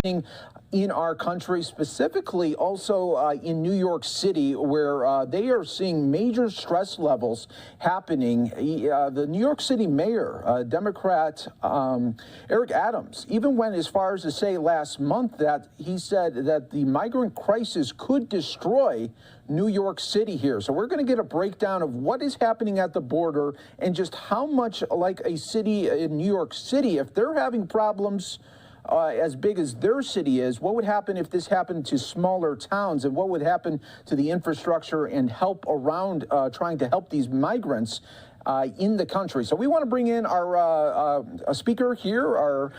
in our country, specifically also in New York City, where they are seeing major stress levels happening. The New York City mayor, Democrat Eric Adams, even went as far as to say last month that he said that the migrant crisis could destroy New York City here. So we're going to get a breakdown of what is happening at the border and just how much like a city in New York City, if they're having problems as big as their city is, what would happen if this happened to smaller towns, and what would happen to the infrastructure and help around trying to help these migrants in the country. So we want to bring in our speaker here, our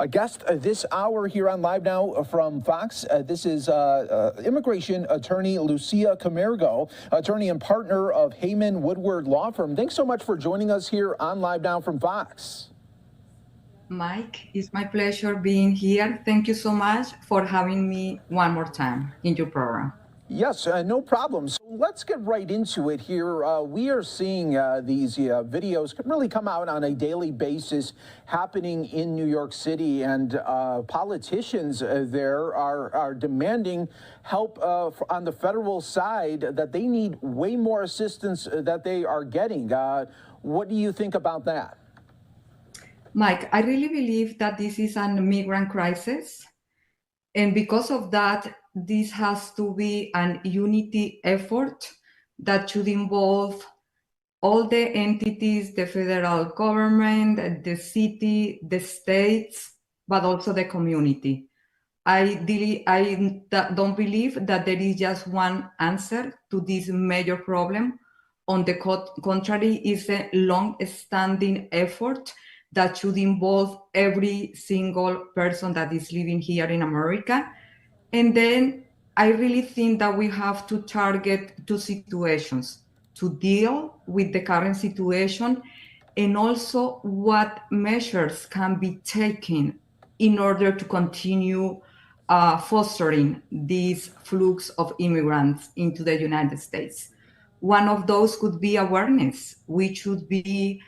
guest this hour here on Live Now from Fox. This is immigration attorney Lucia Camargo, attorney and partner of Heyman Woodward Law Firm. Thanks so much for joining us here on Live Now from Fox. Mike, it's my pleasure being here. Thank you so much for having me one more time in your program. Yes, no problem. So let's get right into it here. We are seeing these videos really come out on a daily basis happening in New York City, and politicians there are demanding help on the federal side, that they need way more assistance that they are getting. What do you think about that? Mike, I really believe that this is an migrant crisis. And because of that, this has to be an unity effort that should involve all the entities, the federal government, the city, the states, but also the community. I don't believe that there is just one answer to this major problem. On the contrary, it's a long-standing effort that should involve every single person that is living here in America. And then I really think that we have to target two situations: to deal with the current situation, and also what measures can be taken in order to continue fostering this flux of immigrants into the United States. One of those could be awareness, which should be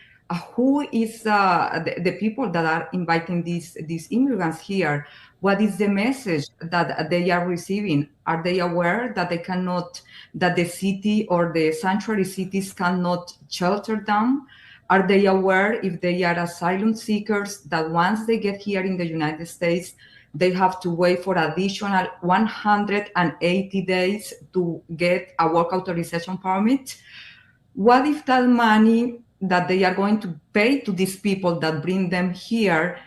who is the people that are inviting these immigrants here? What is the message that they are receiving? Are they aware that they cannot, that the city or the sanctuary cities cannot shelter them? Are they aware, if they are asylum seekers, that once they get here in the United States, they have to wait for additional 180 days to get a work authorization permit? What if that money that they are going to pay to these people that bring them here,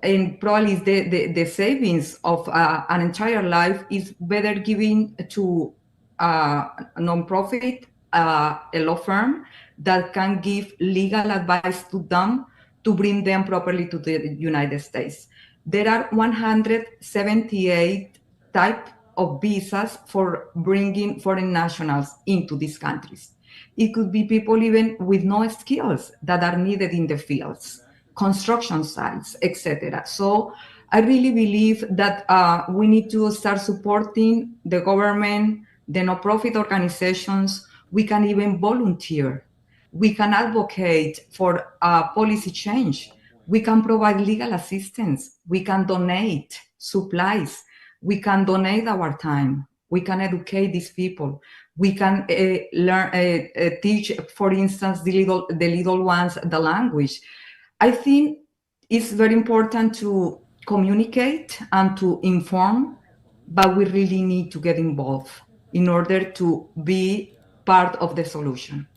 and probably the savings of an entire life, is better given to a nonprofit, a law firm that can give legal advice to them to bring them properly to the United States? There are 178 types of visas for bringing foreign nationals into these countries. It could be people even with no skills that are needed in the fields, construction sites, etc. So I really believe that we need to start supporting the government, the nonprofit organizations. We can even volunteer. We can advocate for policy change. We can provide legal assistance. We can donate supplies. We can donate our time. We can educate these people. We can teach, for instance, the little ones the language. I think it's very important to communicate and to inform, but we really need to get involved in order to be part of the solution.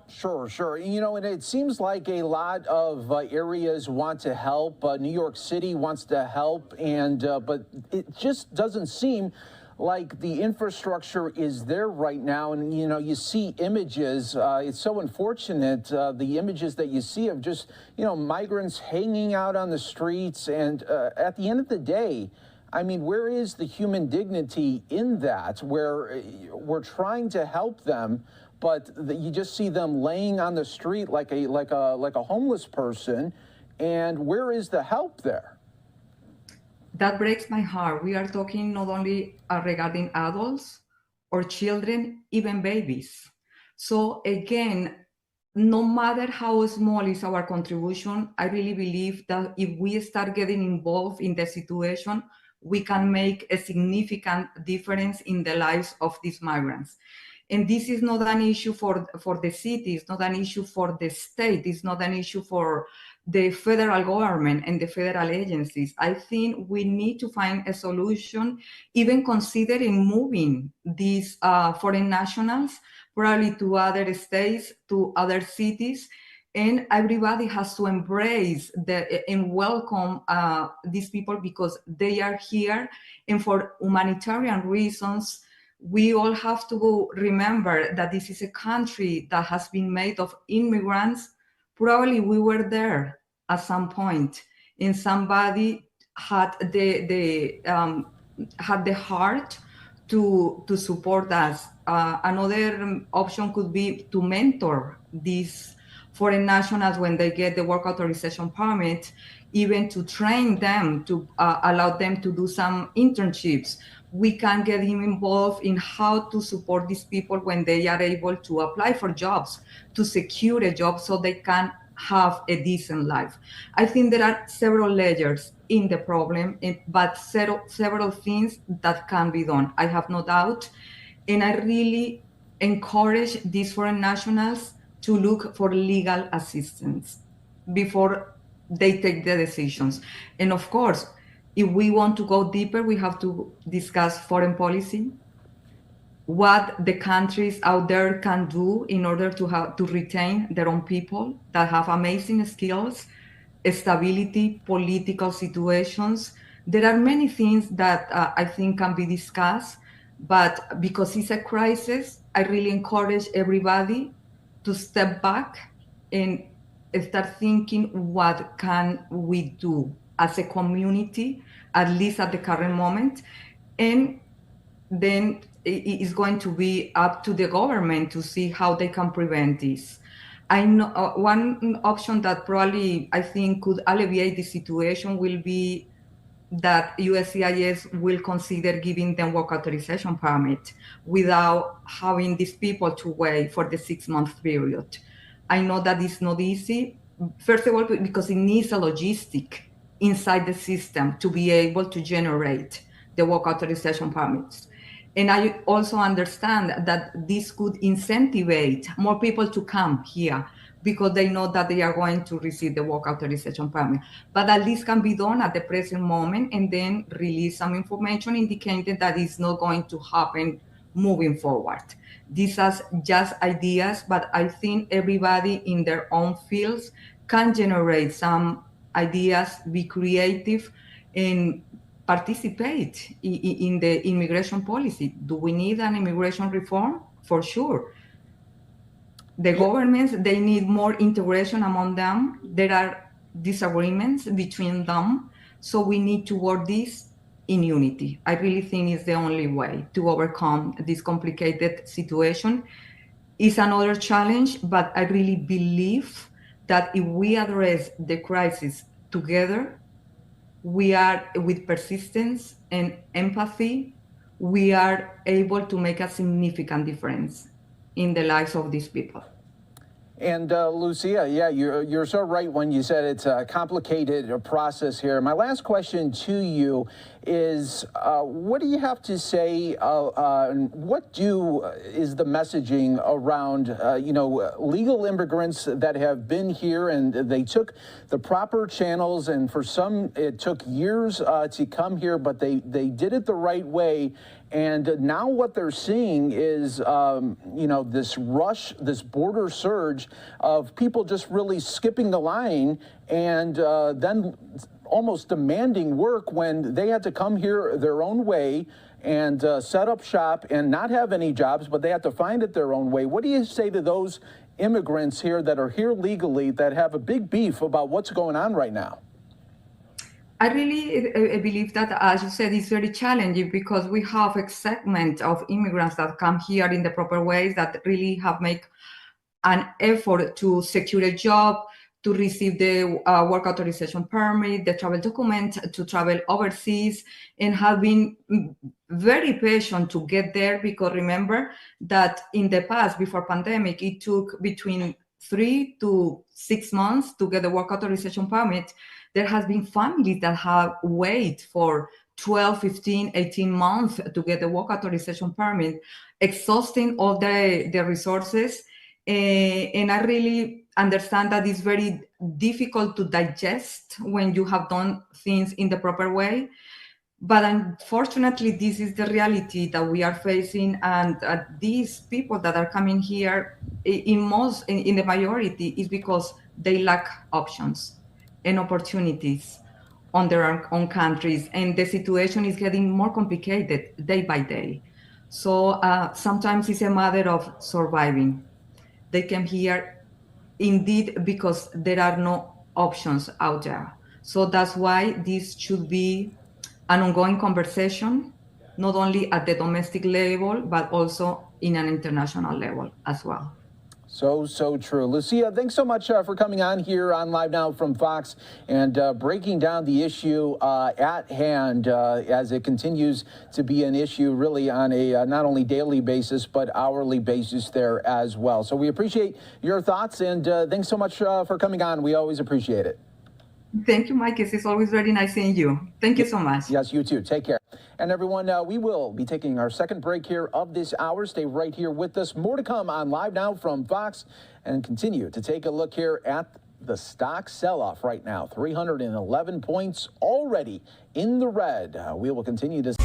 Sure. You know, and it seems like a lot of areas want to help. New York City wants to help, and but it just doesn't seem like the infrastructure is there right now. And, you know, you see images, it's so unfortunate, the images that you see of just, you know, migrants hanging out on the streets. And at the end of the day, I mean, where is the human dignity in that, where we're trying to help them, but you just see them laying on the street like a homeless person? And where is the help there? That breaks my heart. We are talking not only regarding adults or children, even babies. So again, no matter how small is our contribution, I really believe that if we start getting involved in the situation, we can make a significant difference in the lives of these migrants. And this is not an issue for the city, it's not an issue for the state, it's not an issue for the federal government and the federal agencies. I think we need to find a solution, even considering moving these foreign nationals probably to other states, to other cities, and everybody has to embrace and welcome these people because they are here, and for humanitarian reasons, we all have to remember that this is a country that has been made of immigrants. Probably we were there at some point, and somebody had the heart to support us. Another option could be to mentor these foreign nationals when they get the work authorization permit, even to train them, to allow them to do some internships. We can get him involved in how to support these people when they are able to apply for jobs, to secure a job so they can have a decent life. I think there are several layers in the problem, but several things that can be done. I have no doubt. And I really encourage these foreign nationals to look for legal assistance before they take the decisions. And of course, if we want to go deeper, we have to discuss foreign policy, what the countries out there can do in order to retain their own people that have amazing skills, stability, political situations. There are many things that I think can be discussed, but because it's a crisis, I really encourage everybody to step back and start thinking, what can we do as a community, at least at the current moment? And then it is going to be up to the government to see how they can prevent this. I know one option that probably I think could alleviate the situation will be that USCIS will consider giving them work authorization permit without having these people to wait for the 6-month period. I know that it's not easy, first of all, because it needs a logistic inside the system to be able to generate the work authorization permits. And I also understand that this could incentivize more people to come here because they know that they are going to receive the work authorization permit. But that this can be done at the present moment and then release some information indicating that it's not going to happen moving forward. These are just ideas, but I think everybody in their own fields can generate some ideas, be creative, and participate in the immigration policy. Do we need an immigration reform? For sure. The governments, they need more integration among them. There are disagreements between them. So we need to work this in unity. I really think it's the only way to overcome this complicated situation. It's another challenge, but I really believe that if we address the crisis together, we are, with persistence and empathy, we are able to make a significant difference in the lives of these people. And Lucia, yeah, you're so right when you said it's a complicated process here. My last question to you is, what do you have to say? What is the messaging around, legal immigrants that have been here and they took the proper channels, and for some it took years to come here, but they did it the right way. And now what they're seeing is, this rush, this border surge of people just really skipping the line and then almost demanding work when they had to come here their own way and set up shop and not have any jobs, but they had to find it their own way. What do you say to those immigrants here that are here legally that have a big beef about what's going on right now? I really believe that, as you said, it's very challenging because we have a segment of immigrants that come here in the proper ways that really have made an effort to secure a job, to receive the work authorization permit, the travel document, to travel overseas, and have been very patient to get there, because remember that in the past, before pandemic, it took between 3 to 6 months to get the work authorization permit. There has been families that have waited for 12, 15, 18 months to get the work authorization permit, exhausting all the resources. And I really understand that it's very difficult to digest when you have done things in the proper way. But unfortunately, this is the reality that we are facing. And these people that are coming here, in the majority, is because they lack options and opportunities on their own countries. And the situation is getting more complicated day by day. So sometimes it's a matter of surviving. They came here indeed because there are no options out there. So that's why this should be an ongoing conversation, not only at the domestic level, but also in an international level as well. So true. Lucia, thanks so much for coming on here on Live Now from Fox and breaking down the issue at hand as it continues to be an issue really on a not only daily basis, but hourly basis there as well. So we appreciate your thoughts and thanks so much for coming on. We always appreciate it. Thank you, Mike. It's always very nice seeing you. Thank you so much. Yes, you too. Take care. And everyone, we will be taking our second break here of this hour. Stay right here with us. More to come on Live Now from Fox, and continue to take a look here at the stock sell-off right now. 311 points already in the red. We will continue to...